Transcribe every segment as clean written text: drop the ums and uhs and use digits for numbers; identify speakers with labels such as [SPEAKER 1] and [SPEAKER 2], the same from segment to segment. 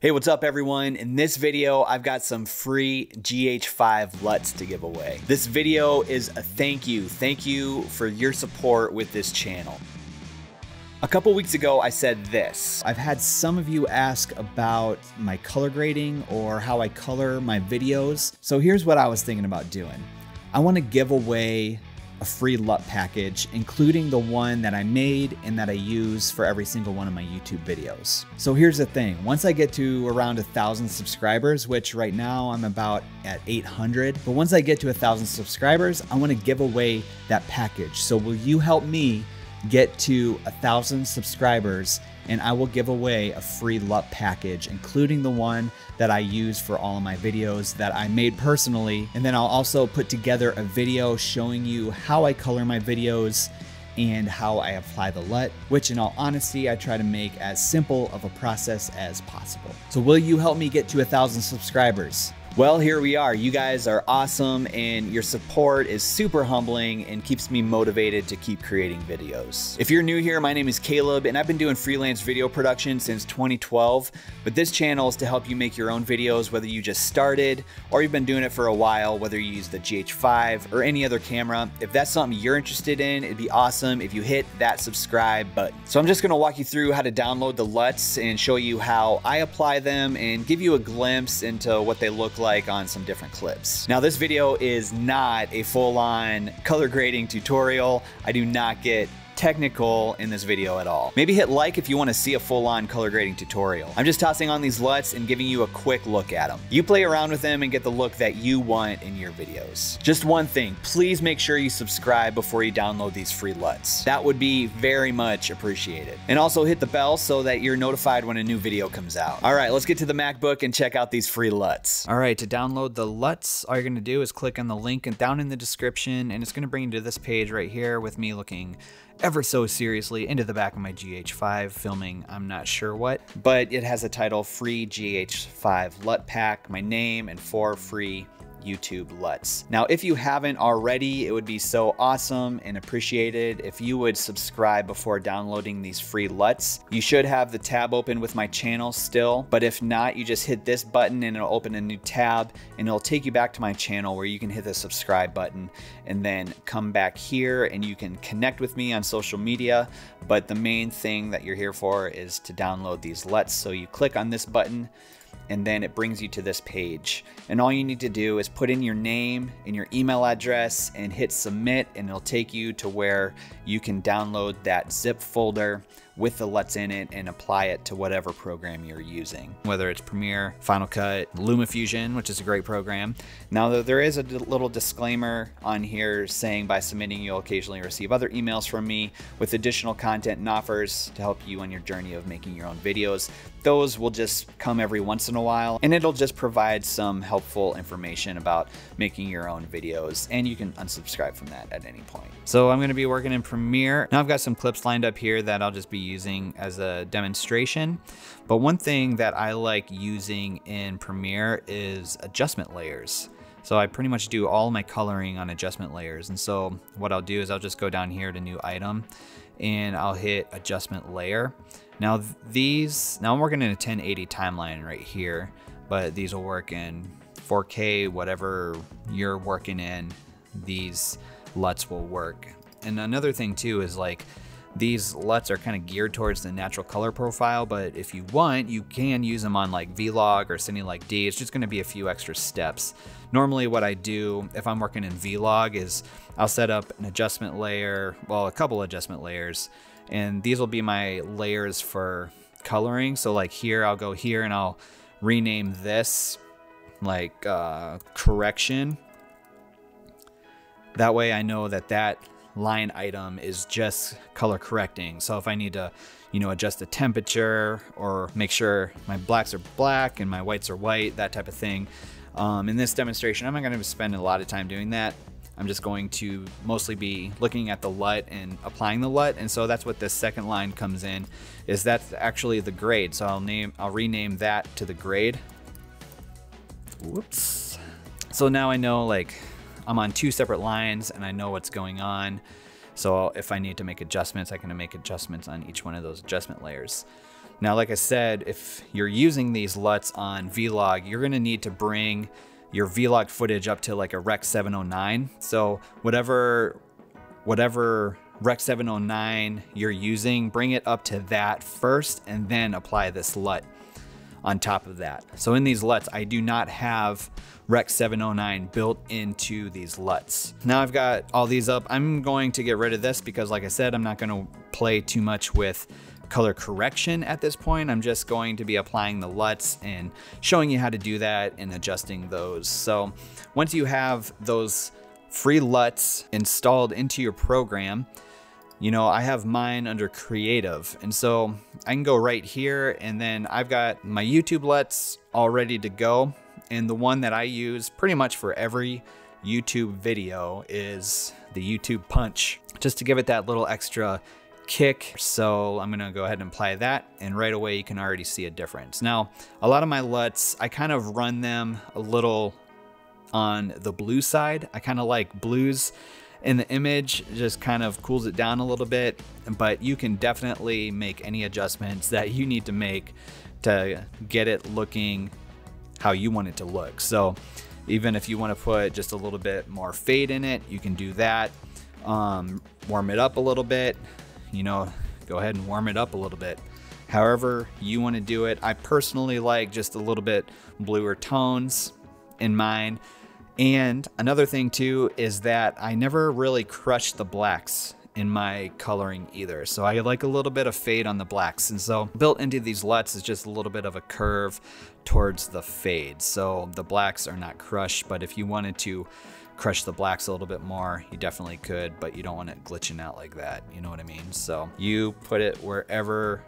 [SPEAKER 1] Hey, what's up everyone? In this video, I've got some free GH5 LUTs to give away. This video is a thank you. Thank you for your support with this channel. A couple weeks ago, I said this. I've had some of you ask about my color grading or how I color my videos. So here's what I was thinking about doing. I want to give away a free LUT package, including the one that I made and that I use for every single one of my YouTube videos. So here's the thing, once I get to around 1,000 subscribers, which right now I'm about at 800, but once I get to 1,000 subscribers, I wanna give away that package. So will you help me get to 1,000 subscribers and I will give away a free LUT package, including the one that I use for all of my videos that I made personally. And then I'll also put together a video showing you how I color my videos and how I apply the LUT, which in all honesty, I try to make as simple of a process as possible. So will you help me get to 1,000 subscribers? Well, here we are. You guys are awesome and your support is super humbling and keeps me motivated to keep creating videos. If you're new here, my name is Caleb and I've been doing freelance video production since 2012, but this channel is to help you make your own videos, whether you just started or you've been doing it for a while, whether you use the GH5 or any other camera. If that's something you're interested in, it'd be awesome if you hit that subscribe button. So I'm just gonna walk you through how to download the LUTs and show you how I apply them and give you a glimpse into what they look like on some different clips. Now this video is not a full-on color grading tutorial. I do not get technical in this video at all. Maybe hit like if you want to see a full-on color grading tutorial. I'm just tossing on these LUTs and giving you a quick look at them. You play around with them and get the look that you want in your videos. Just one thing, please make sure you subscribe before you download these free LUTs. That would be very much appreciated. And also hit the bell so that you're notified when a new video comes out. All right, let's get to the MacBook and check out these free LUTs. All right, to download the LUTs, all you're gonna do is click on the link and down in the description, and it's gonna bring you to this page right here with me looking ever so seriously into the back of my GH5 filming I'm not sure what, but it has a title free GH5 LUT pack, my name, and 4 free YouTube LUTs. Now, if you haven't already, it would be so awesome and appreciated if you would subscribe before downloading these free LUTs. You should have the tab open with my channel still, but if not, you just hit this button and it'll open a new tab and it'll take you back to my channel where you can hit the subscribe button and then come back here and you can connect with me on social media. But the main thing that you're here for is to download these LUTs. So you click on this button and then it brings you to this page. And all you need to do is put in your name and your email address and hit submit, and it'll take you to where you can download that zip folder with the LUTs in it and apply it to whatever program you're using, whether it's Premiere, Final Cut, LumaFusion, which is a great program. Now, there is a little disclaimer on here saying by submitting, you'll occasionally receive other emails from me with additional content and offers to help you on your journey of making your own videos. Those will just come every once in a while, and it'll just provide some helpful information about making your own videos, and you can unsubscribe from that at any point. So I'm gonna be working in Premiere. Now I've got some clips lined up here that I'll just be using as a demonstration. But one thing that I like using in Premiere is adjustment layers. So I pretty much do all my coloring on adjustment layers. And so what I'll do is I'll just go down here to new item and I'll hit adjustment layer. Now I'm working in a 1080 timeline right here, but these will work in 4K, whatever you're working in, these LUTs will work. And another thing too is like, these LUTs are kind of geared towards the natural color profile, but if you want, you can use them on like Vlog or Cine Like D. It's just gonna be a few extra steps. Normally what I do if I'm working in Vlog is I'll set up an adjustment layer, well, a couple adjustment layers, and these will be my layers for coloring. So like here, I'll go here and I'll rename this like correction. That way I know that that line item is just color correcting. So if I need to, adjust the temperature or make sure my blacks are black and my whites are white, that type of thing. In this demonstration, I'm not going to spend a lot of time doing that. I'm just going to mostly be looking at the LUT and applying the LUT. And so that's what this second line comes in, is that's actually the grade. So I'll rename that to the grade. Whoops. So now I know like I'm on 2 separate lines and I know what's going on. So if I need to make adjustments, I can make adjustments on each one of those adjustment layers. Now, like I said, if you're using these LUTs on vlog, you're gonna need to bring your vlog footage up to like a Rec 709. So whatever Rec 709 you're using, bring it up to that first and then apply this LUT on top of that. So in these LUTs, I do not have Rec 709 built into these LUTs. Now I've got all these up. I'm going to get rid of this because, like I said, I'm not going to play too much with color correction at this point. I'm just going to be applying the LUTs and showing you how to do that and adjusting those. So once you have those free LUTs installed into your program, you know, I have mine under creative. And so I can go right here and then I've got my YouTube LUTs all ready to go. And the one that I use pretty much for every YouTube video is the YouTube punch, just to give it that little extra kick. So I'm gonna go ahead and apply that, and right away you can already see a difference. Now, a lot of my LUTs, I kind of run them a little on the blue side. I kind of like blues in the image, just kind of cools it down a little bit, but you can definitely make any adjustments that you need to make to get it looking how you want it to look. So even if you want to put just a little bit more fade in it, you can do that. Warm it up a little bit, you know, go ahead and warm it up a little bit. However you want to do it. I personally like just a little bit bluer tones in mine. And another thing too is that I never really crush the blacks in my coloring either. So I like a little bit of fade on the blacks. And so built into these LUTs is just a little bit of a curve towards the fade. So the blacks are not crushed, but if you wanted to crush the blacks a little bit more, you definitely could, but you don't want it glitching out like that. You know what I mean? So you put it wherever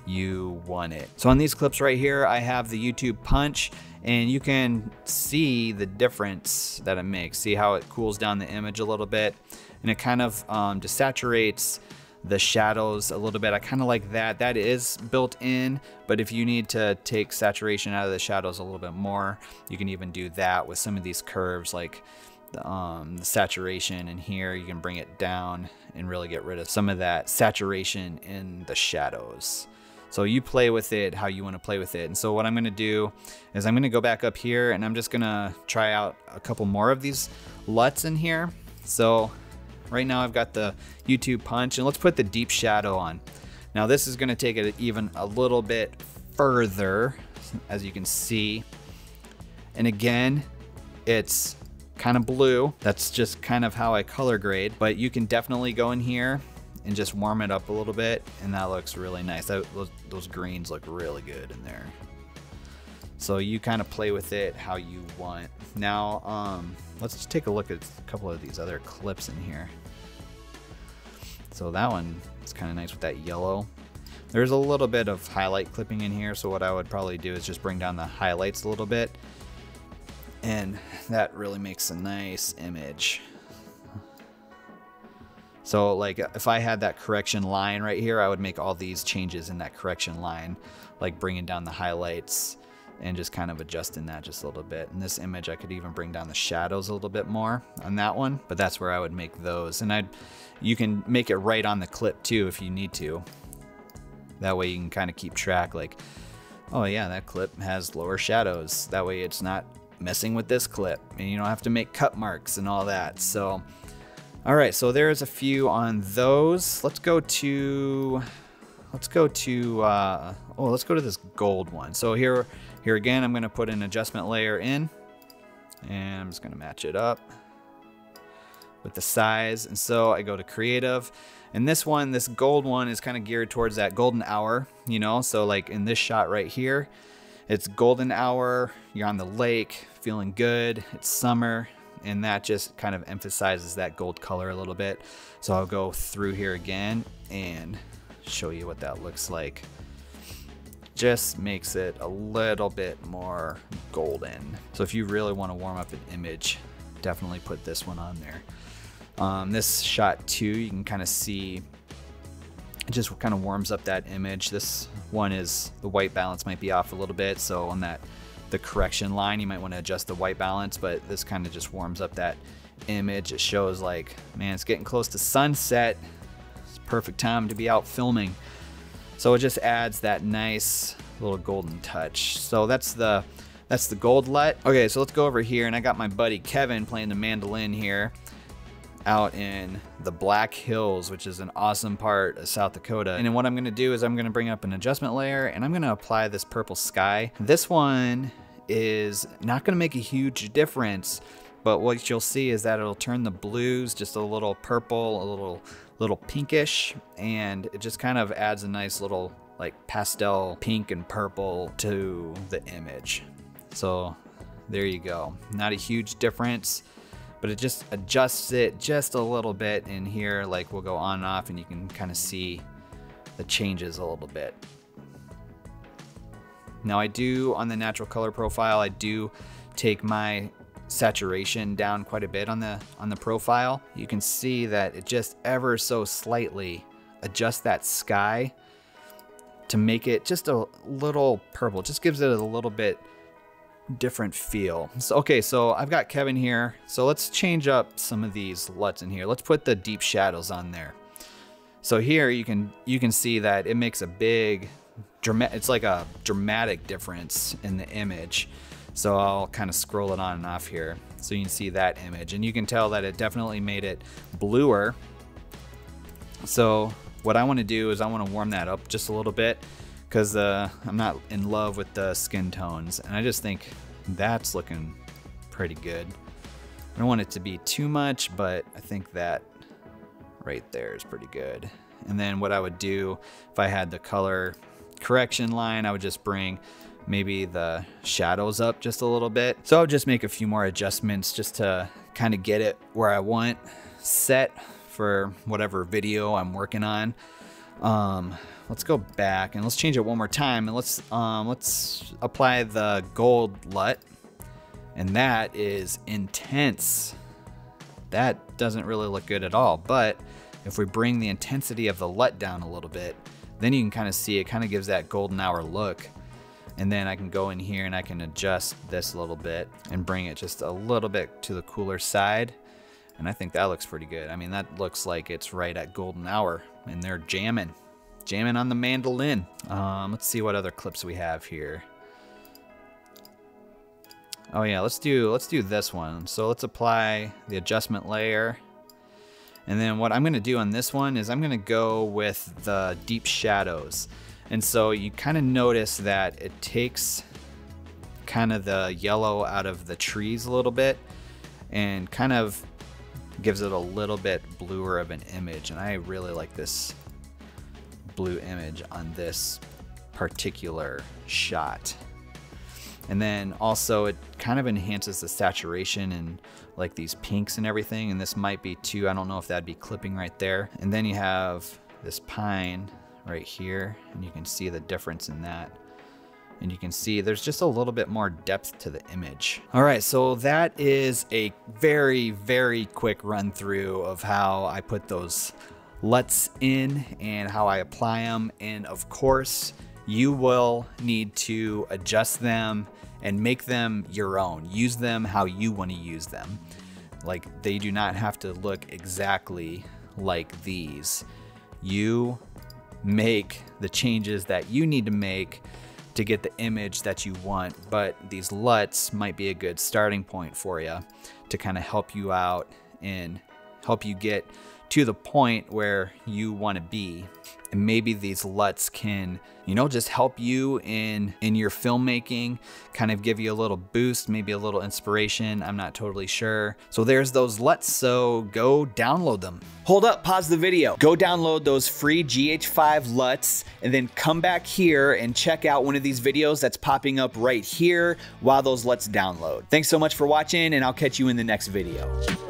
[SPEAKER 1] you want it. So on these clips right here, I have the YouTube punch, and you can see the difference that it makes. See how it cools down the image a little bit, and it kind of desaturates the shadows a little bit. I kind of like that. That is built in, but if you need to take saturation out of the shadows a little bit more, you can even do that with some of these curves, like the saturation in here. You can bring it down and really get rid of some of that saturation in the shadows. So you play with it how you want to play with it. And so what I'm going to do is I'm going to go back up here, and I'm just going to try out a couple more of these LUTs in here. So right now I've got the YouTube punch, and let's put the deep shadow on. Now this is going to take it even a little bit further, as you can see. And again, it's kind of blue. That's just kind of how I color grade, but you can definitely go in here and just warm it up a little bit, and that looks really nice. Those greens look really good in there. So you kind of play with it how you want. Now let's just take a look at a couple of these other clips in here. So that one is kind of nice with that yellow. There's a little bit of highlight clipping in here, so what I would probably do is just bring down the highlights a little bit, and that really makes a nice image. So like if I had that correction line right here, I would make all these changes in that correction line, like bringing down the highlights and just kind of adjusting that just a little bit. In this image, I could even bring down the shadows a little bit more on that one, but that's where I would make those. And you can make it right on the clip too if you need to. That way you can kind of keep track, like, oh yeah, that clip has lower shadows. That way it's not messing with this clip, and you don't have to make cut marks and all that. So all right, so there's a few on those. Let's go to this gold one. So here again, I'm gonna put an adjustment layer in, and I'm just gonna match it up with the size. And so I go to creative, and this gold one is kind of geared towards that golden hour, you know? So like in this shot right here, it's golden hour, you're on the lake, feeling good, it's summer, and that just kind of emphasizes that gold color a little bit. So I'll go through here again and show you what that looks like. Just makes it a little bit more golden. So if you really want to warm up an image, definitely put this one on there. This shot too, you can kind of see it just kind of warms up that image. This one is, the white balance might be off a little bit, so on the correction line, you might want to adjust the white balance, but this kind of just warms up that image. It shows like, man, it's getting close to sunset. It's a perfect time to be out filming. So it just adds that nice little golden touch. So that's the gold LUT. Okay, so let's go over here, and I got my buddy Kevin playing the mandolin here out in the Black Hills, which is an awesome part of South Dakota. And then what I'm gonna do is I'm gonna bring up an adjustment layer, and I'm gonna apply this purple sky. This one is not gonna make a huge difference, but what you'll see is that it'll turn the blues just a little purple, a little pinkish, and it just kind of adds a nice little like pastel pink and purple to the image. So there you go. Not a huge difference, but it just adjusts it just a little bit in here. Like we'll go on and off, and you can kind of see the changes a little bit. Now I do, on the natural color profile, I do take my saturation down quite a bit on the profile. You can see that it just ever so slightly adjusts that sky to make it just a little purple. Just gives it a little bit different feel. So, okay, so I've got Kevin here. So let's change up some of these LUTs in here. Let's put the deep shadows on there. So here you can see that it makes a big it's like a dramatic difference in the image. So I'll kind of scroll it on and off here so you can see that image, and you can tell that it definitely made it bluer. So what I want to do is I want to warm that up just a little bit, because I'm not in love with the skin tones, and I just think that's looking pretty good. I don't want it to be too much, but I think that right there is pretty good. And then what I would do if I had the color correction line, I would just bring maybe the shadows up just a little bit. So I'll just make a few more adjustments just to kind of get it where I want set for whatever video I'm working on. Let's go back and let's change it one more time, and let's apply the gold LUT, and that is intense. That doesn't really look good at all, but if we bring the intensity of the LUT down a little bit, then you can kind of see it kind of gives that golden hour look. And then I can go in here and I can adjust this a little bit and bring it just a little bit to the cooler side. And I think that looks pretty good. I mean, that looks like it's right at golden hour, and they're jamming on the mandolin. Let's see what other clips we have here. Oh yeah, let's do this one. So let's apply the adjustment layer. And then what I'm gonna do on this one is I'm gonna go with the deep shadows. And so you kind of notice that it takes kind of the yellow out of the trees a little bit and kind of gives it a little bit bluer of an image. And I really like this blue image on this particular shot. And then also it kind of enhances the saturation and like these pinks and everything. And this might be too, I don't know if that'd be clipping right there. And then you have this pine right here, and you can see the difference in that. And you can see there's just a little bit more depth to the image. All right, so that is a very, very quick run through of how I put those LUTs in and how I apply them. And of course, you will need to adjust them and make them your own. Use them how you want to use them. Like, they do not have to look exactly like these. You make the changes that you need to make to get the image that you want, but these LUTs might be a good starting point for you to kind of help you out and help you get to the point where you want to be. And maybe these LUTs can, you know, just help you in your filmmaking, kind of give you a little boost, maybe a little inspiration. I'm not totally sure. So there's those LUTs, so go download them. Hold up, pause the video. Go download those free GH5 LUTs and then come back here and check out one of these videos that's popping up right here while those LUTs download. Thanks so much for watching, and I'll catch you in the next video.